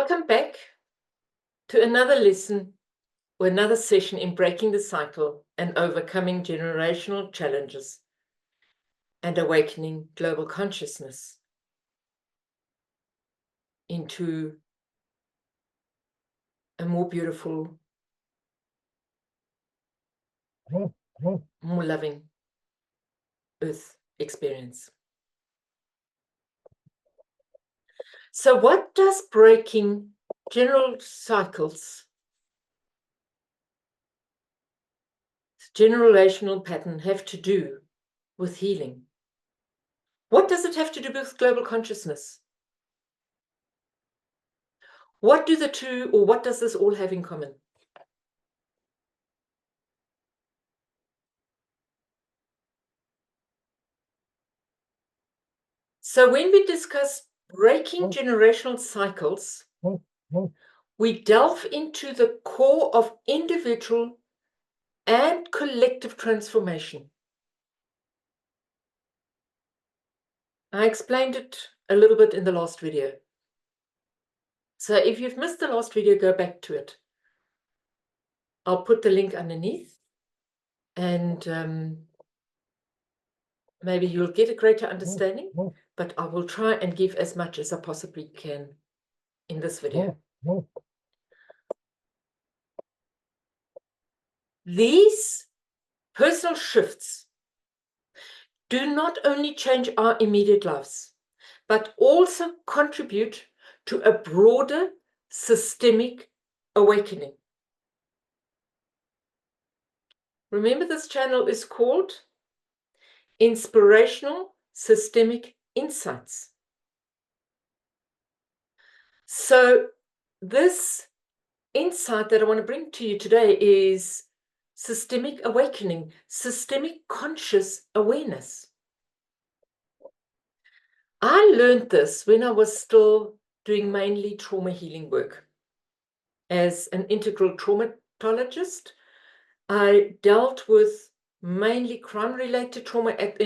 Welcome back to another lesson or another session in breaking the cycle and overcoming generational challenges and awakening global consciousness into a more beautiful, more loving earth experience. So what does breaking generational pattern have to do with healing? What does it have to do with global consciousness? What do the two, or what does this all have in common? So when we discuss breaking generational cycles, we delve into the core of individual and collective transformation. I explained it a little bit in the last video. So if you've missed the last video, go back to it. I'll put the link underneath, and maybe you'll get a greater understanding, but I will try and give as much as I possibly can in this video. These personal shifts do not only change our immediate lives, but also contribute to a broader systemic awakening. Remember, this channel is called Inspirational Systemic Insights. So this insight that I want to bring to you today is systemic awakening, systemic conscious awareness. I learned this when I was still doing mainly trauma healing work. As an integral traumatologist, I dealt with mainly crime-related trauma at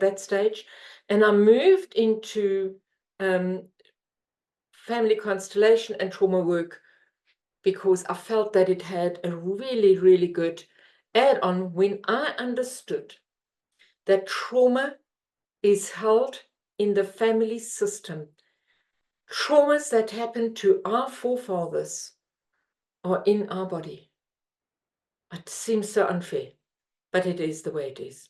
that stage, and I moved into family constellation and trauma work because I felt that it had a really, really good add-on when I understood that trauma is held in the family system. Traumas that happen to our forefathers are in our body. It seems so unfair, but it is the way it is.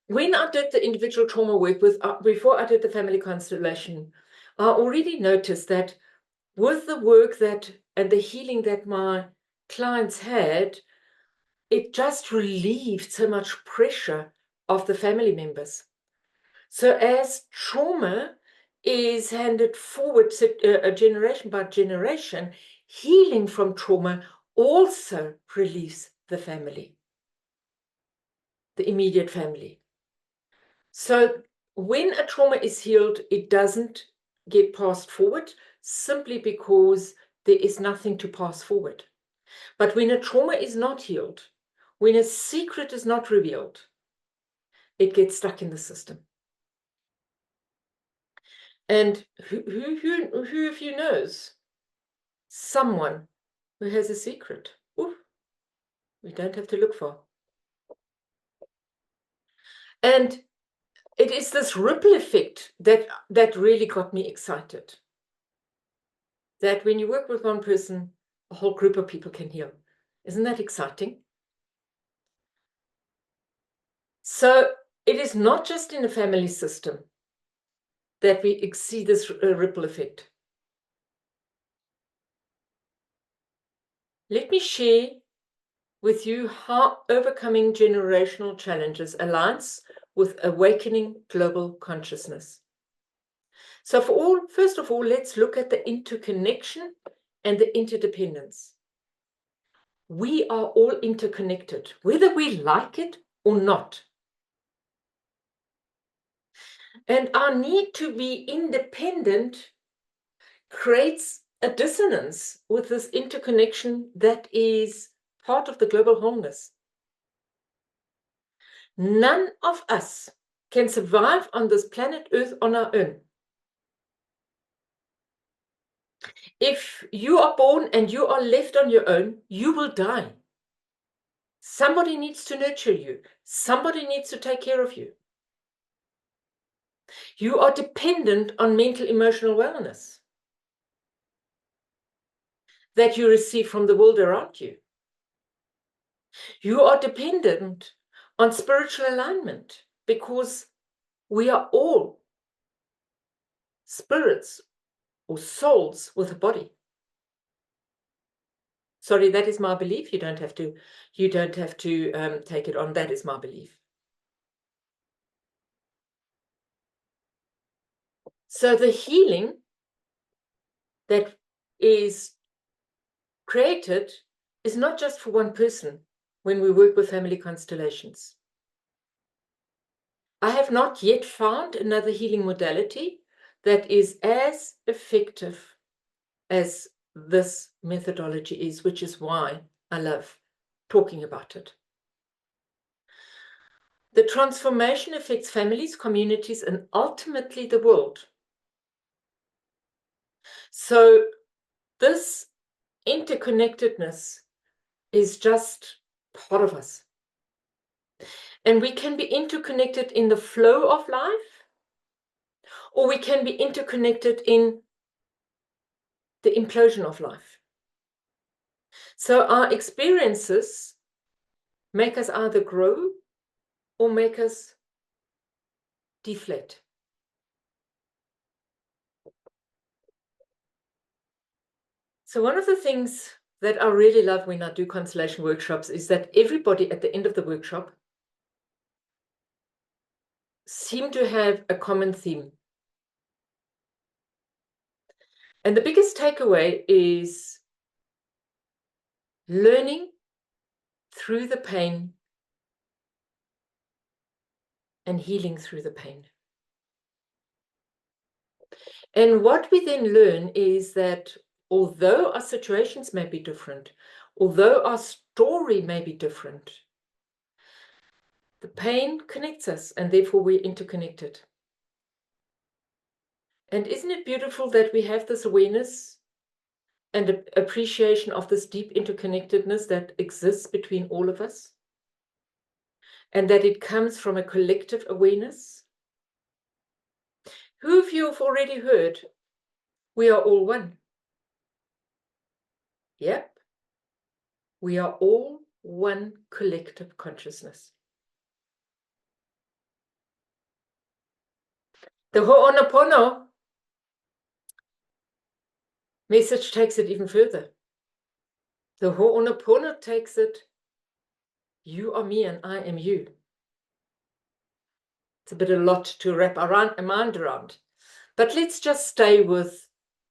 When I did the individual trauma work before I did the family constellation, I already noticed that with the work and the healing that my clients had, it just relieved so much pressure of the family members. So as trauma is handed forward generation by generation, healing from trauma also relieves the family, the immediate family. So when a trauma is healed, it doesn't get passed forward simply because there is nothing to pass forward. But when a trauma is not healed, when a secret is not revealed, it gets stuck in the system. And who of you knows someone who has a secret? Ooh, we don't have to look far. And it is this ripple effect that really got me excited. That when you work with one person, a whole group of people can heal. Isn't that exciting? So it is not just in the family system that we see this ripple effect. Let me share with you how overcoming generational challenges aligns with awakening global consciousness. So first of all, let's look at the interconnection and the interdependence. We are all interconnected, whether we like it or not. And our need to be independent creates a dissonance with this interconnection that is part of the global wholeness. None of us can survive on this planet Earth on our own. If you are born and you are left on your own, you will die. Somebody needs to nurture you. Somebody needs to take care of you. You are dependent on mental, emotional wellness that you receive from the world around you. You are dependent on spiritual alignment because we are all spirits or souls with a body. Sorry, that is my belief. You don't have to take it on. That is my belief. So the healing that is created is not just for one person when we work with family constellations. I have not yet found another healing modality that is as effective as this methodology is, which is why I love talking about it. The transformation affects families, communities, and ultimately the world. So this interconnectedness is just part of us. And we can be interconnected in the flow of life, or we can be interconnected in the implosion of life. So our experiences make us either grow or make us deflate. So one of the things that I really love when I do constellation workshops is that everybody at the end of the workshop seem to have a common theme. And the biggest takeaway is learning through the pain and healing through the pain. And what we then learn is that although our situations may be different, although our story may be different, the pain connects us and therefore we're interconnected. And isn't it beautiful that we have this awareness and appreciation of this deep interconnectedness that exists between all of us? And that it comes from a collective awareness? Who of you have already heard, we are all one? Yep. We are all one collective consciousness. The Ho'onopono message takes it even further. The Ho'onopono takes it, you are me and I am you. It's a bit a lot to wrap a mind around. But let's just stay with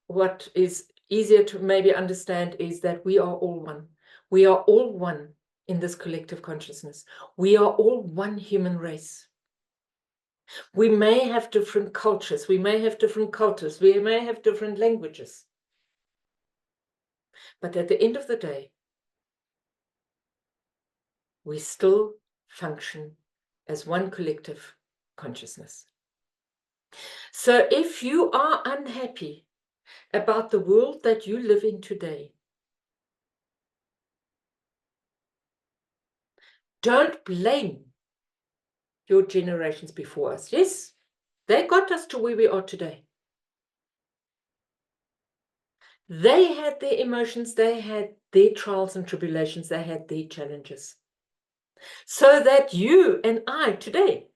what is easier to maybe understand is that we are all one. We are all one in this collective consciousness. We are all one human race. We may have different cultures, we may have different cultures, we may have different languages. But at the end of the day, we still function as one collective consciousness. So if you are unhappy about the world that you live in today, don't blame your generations before us. Yes, they got us to where we are today. They had their emotions, they had their trials and tribulations, they had their challenges. So that you and I today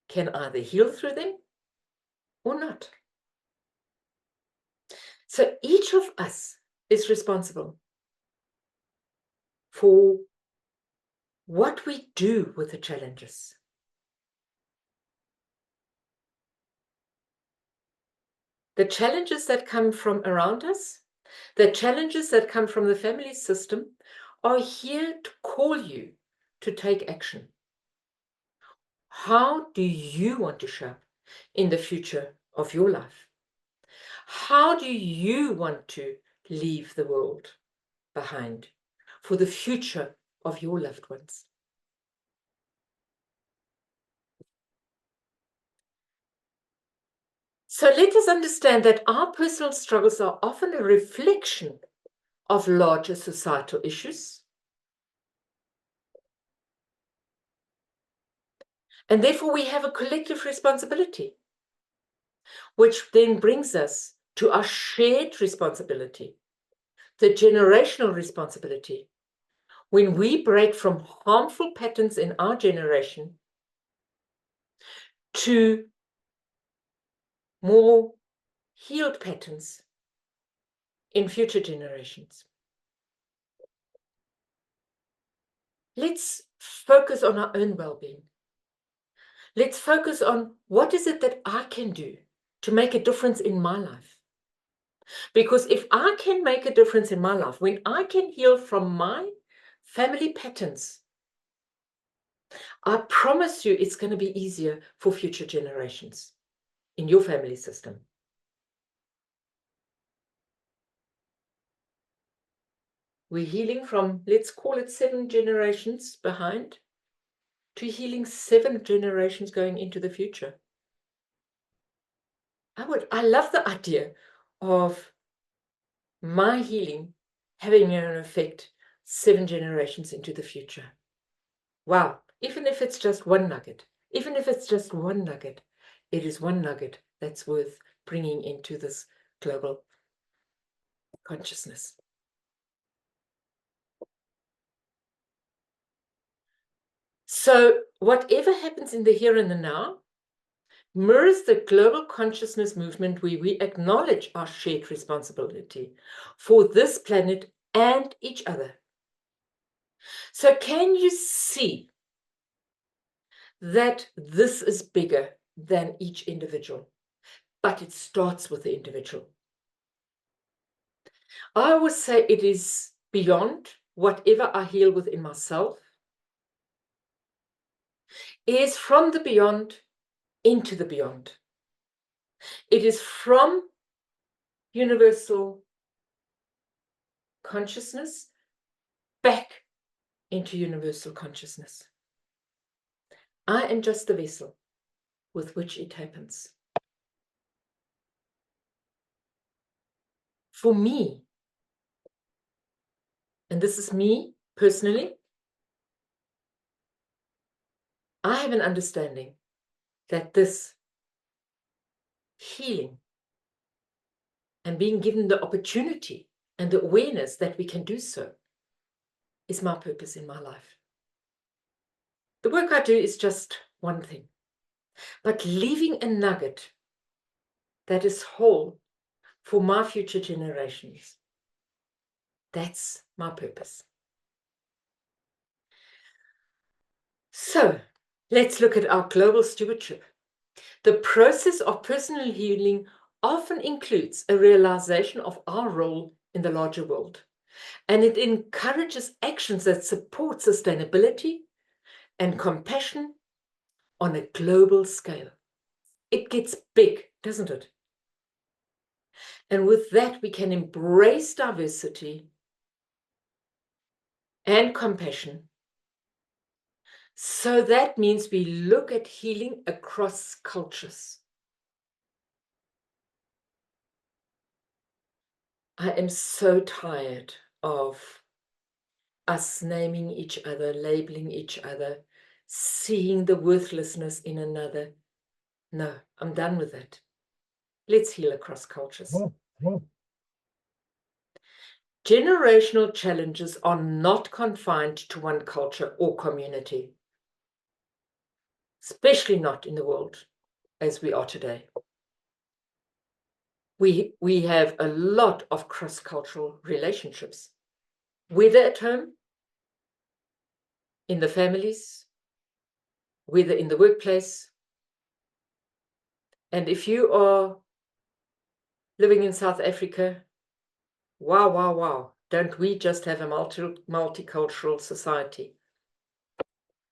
can either heal through them or not. So each of us is responsible for what we do with the challenges. The challenges that come from around us, the challenges that come from the family system are here to call you to take action. How do you want to show up in the future of your life? How do you want to leave the world behind for the future of your loved ones? So let us understand that our personal struggles are often a reflection of larger societal issues. And therefore we have a collective responsibility, which then brings us to our shared responsibility, the generational responsibility. When we break from harmful patterns in our generation to more healed patterns in future generations. Let's focus on our own well-being. Let's focus on what is it that I can do to make a difference in my life. Because if I can make a difference in my life, when I can heal from my family patterns, I promise you it's going to be easier for future generations in your family system. We're healing from, let's call it 7 generations behind, to healing 7 generations going into the future. I love the idea of my healing having an effect 7 generations into the future. Wow, even if it's just one nugget, it is one nugget that's worth bringing into this global consciousness. So whatever happens in the here and the now mirrors the global consciousness movement, where we acknowledge our shared responsibility for this planet and each other. So can you see that this is bigger than each individual, but it starts with the individual? I always say it is beyond whatever I heal within myself. It is from the beyond into the beyond. It is from universal consciousness back into universal consciousness. I am just the vessel with which it happens. For me, and this is me personally, I have an understanding that this healing and being given the opportunity and the awareness that we can do so is my purpose in my life. The work I do is just one thing, but leaving a nugget that is whole for my future generations, that's my purpose. So let's look at our global stewardship. The process of personal healing often includes a realization of our role in the larger world, and it encourages actions that support sustainability and compassion on a global scale. It gets big, doesn't it? And with that, we can embrace diversity and compassion. So that means we look at healing across cultures. I am so tired of us naming each other, labeling each other, seeing the worthlessness in another. No, I'm done with that. Let's heal across cultures. Generational challenges are not confined to one culture or community, especially not in the world as we are today. We have a lot of cross-cultural relationships, whether at home, in the families, whether in the workplace. And if you are living in South Africa, wow, don't we just have a multicultural society?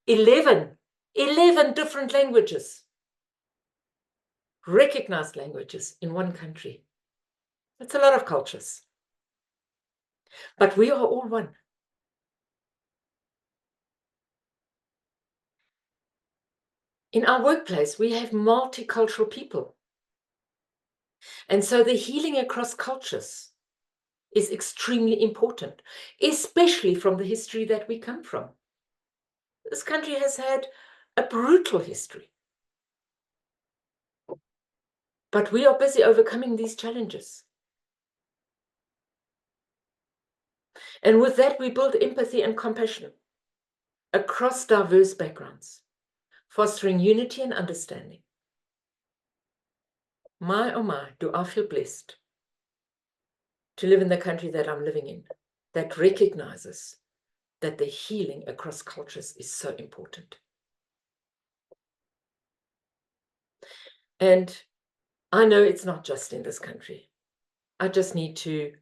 11 different languages, recognized languages in one country. That's a lot of cultures. But we are all one. In our workplace, we have multicultural people. And so the healing across cultures is extremely important, especially from the history that we come from. This country has had a brutal history. But we are busy overcoming these challenges. And with that, we build empathy and compassion across diverse backgrounds, fostering unity and understanding. My, oh my, do I feel blessed to live in the country that I'm living in, that recognizes that the healing across cultures is so important. And I know it's not just in this country. I just need to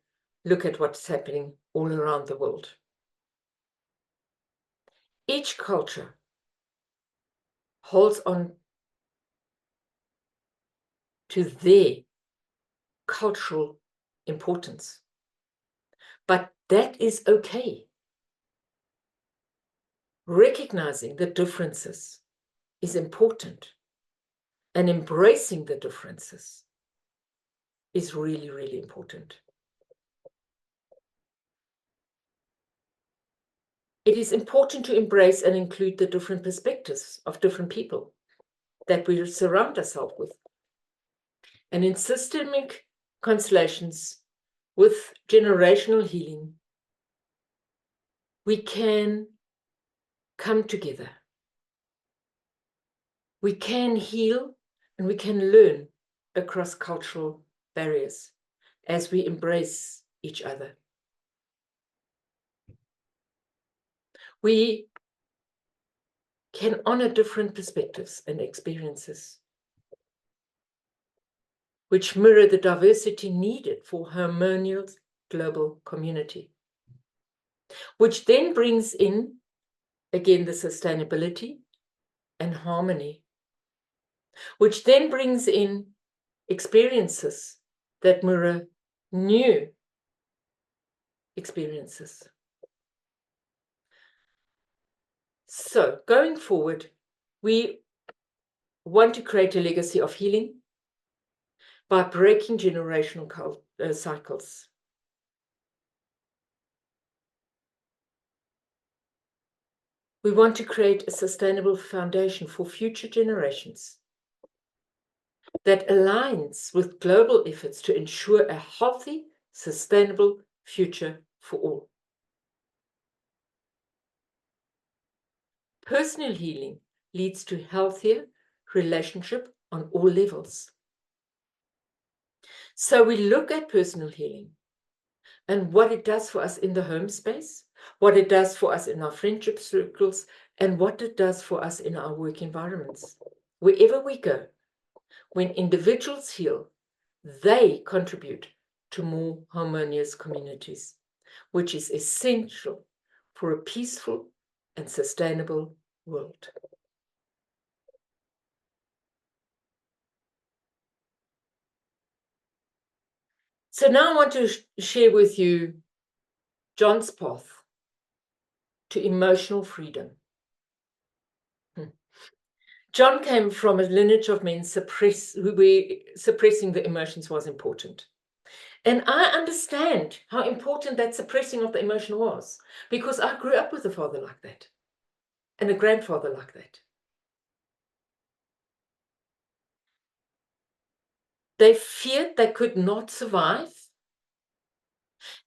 look at what's happening all around the world. Each culture holds on to their cultural importance. But that is okay. Recognizing the differences is important, and embracing the differences is really, really important. It is important to embrace and include the different perspectives of different people that we surround ourselves with. And in systemic constellations with generational healing, we can come together. We can heal and we can learn across cultural barriers as we embrace each other. We can honor different perspectives and experiences, which mirror the diversity needed for harmonious global community, which then brings in, again, the sustainability and harmony, which then brings in experiences that mirror new experiences. So going forward, we want to create a legacy of healing by breaking generational cycles. We want to create a sustainable foundation for future generations that aligns with global efforts to ensure a healthy, sustainable future for all. Personal healing leads to healthier relationship on all levels. So we look at personal healing and what it does for us in the home space, what it does for us in our friendship circles, and what it does for us in our work environments. Wherever we go, when individuals heal, they contribute to more harmonious communities, which is essential for a peaceful and sustainable world. So now I want to share with you John's path to emotional freedom. John came from a lineage of men where suppressing the emotions was important. And I understand how important that suppressing of the emotion was, because I grew up with a father like that and a grandfather like that. They feared they could not survive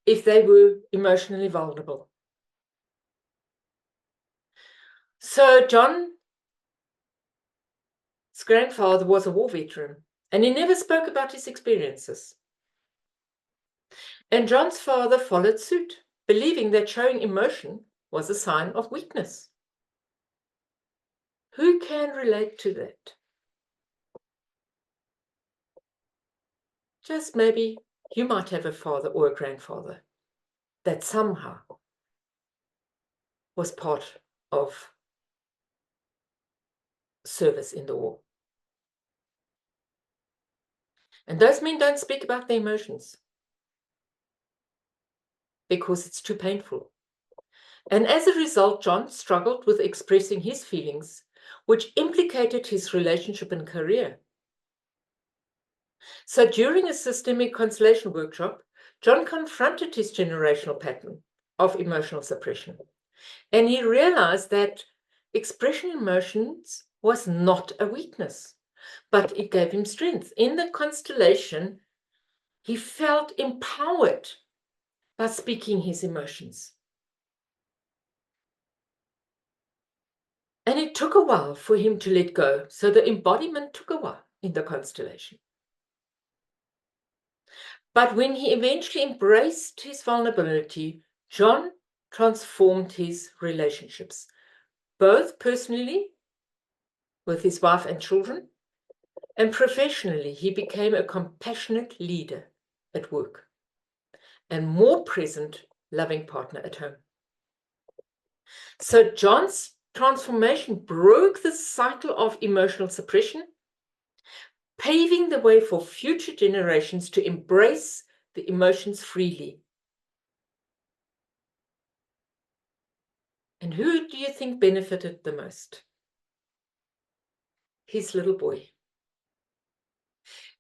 if they were emotionally vulnerable. So John's grandfather was a war veteran, and he never spoke about his experiences. And John's father followed suit, believing that showing emotion was a sign of weakness. Who can relate to that? Just maybe you might have a father or a grandfather that somehow was part of service in the war. And those men don't speak about their emotions because it's too painful. And as a result, John struggled with expressing his feelings, which implicated his relationship and career. So during a systemic constellation workshop, John confronted his generational pattern of emotional suppression. And he realized that expression emotions was not a weakness, but it gave him strength. In the constellation, he felt empowered by speaking his emotions. And it took a while for him to let go. So the embodiment took a while in the constellation. But when he eventually embraced his vulnerability, John transformed his relationships, both personally with his wife and children, and professionally. He became a compassionate leader at work and more present, loving partner at home. So John's transformation broke the cycle of emotional suppression, paving the way for future generations to embrace the emotions freely. And who do you think benefited the most? His little boy.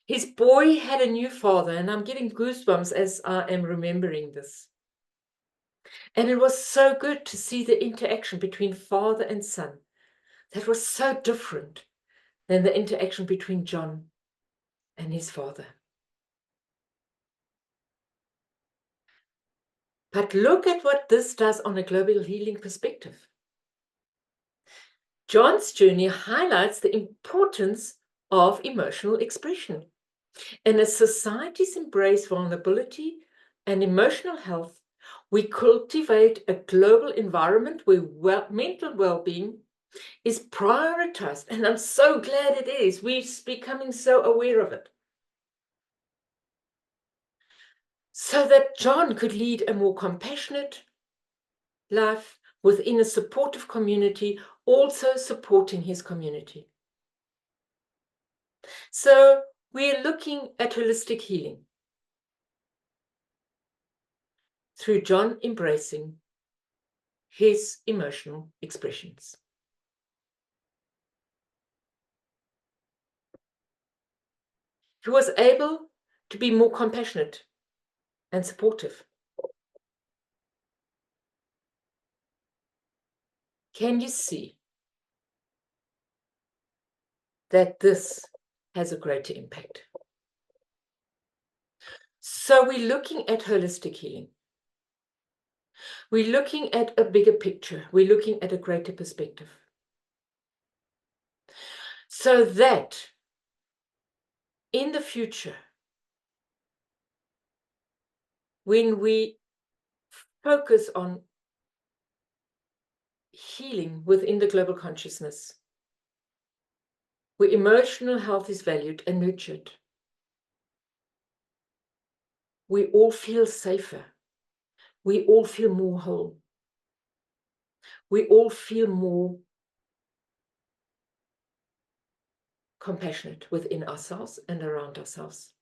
His boy had a new father, and I'm getting goosebumps as I am remembering this. And it was so good to see the interaction between father and son. That was so different than the interaction between John and his father. But look at what this does on a global healing perspective. John's journey highlights the importance of emotional expression. And as societies embrace vulnerability and emotional health, we cultivate a global environment where mental well-being is prioritized. And I'm so glad it is. We're becoming so aware of it. So that John could lead a more compassionate life within a supportive community, also supporting his community. So we're looking at holistic healing through John embracing his emotional expressions. He was able to be more compassionate and supportive. Can you see that this has a greater impact? So we're looking at holistic healing. We're looking at a bigger picture. We're looking at a greater perspective. So that in the future, when we focus on healing within the global consciousness, where emotional health is valued and nurtured, we all feel safer. We all feel more whole. We all feel more compassionate within ourselves and around ourselves.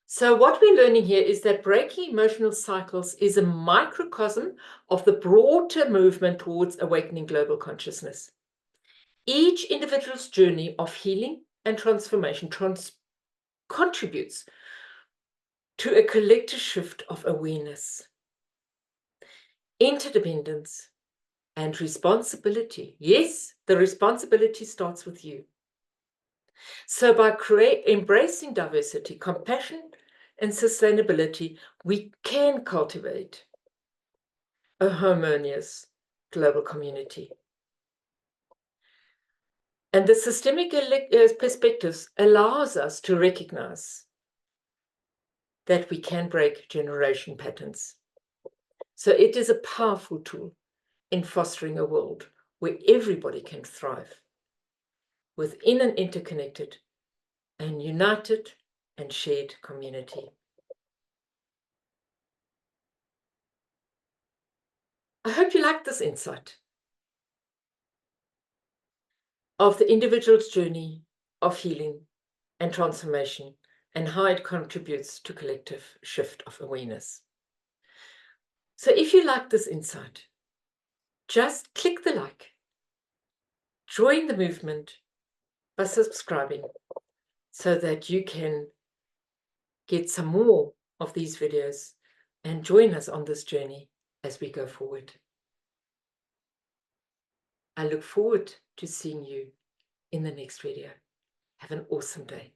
So what we're learning here is that breaking emotional cycles is a microcosm of the broader movement towards awakening global consciousness. Each individual's journey of healing and transformation contributes to a collective shift of awareness, interdependence, and responsibility. Yes, the responsibility starts with you. So by embracing diversity, compassion, and sustainability, we can cultivate a harmonious global community. And the systemic perspectives allows us to recognize that we can break generation patterns. So it is a powerful tool in fostering a world where everybody can thrive within an interconnected and united and shared community. I hope you liked this insight of the individual's journey of healing and transformation and how it contributes to collective shift of awareness. So if you like this insight, just click the like, join the movement, by subscribing so that you can get some more of these videos and join us on this journey as we go forward. I look forward to seeing you in the next video. Have an awesome day.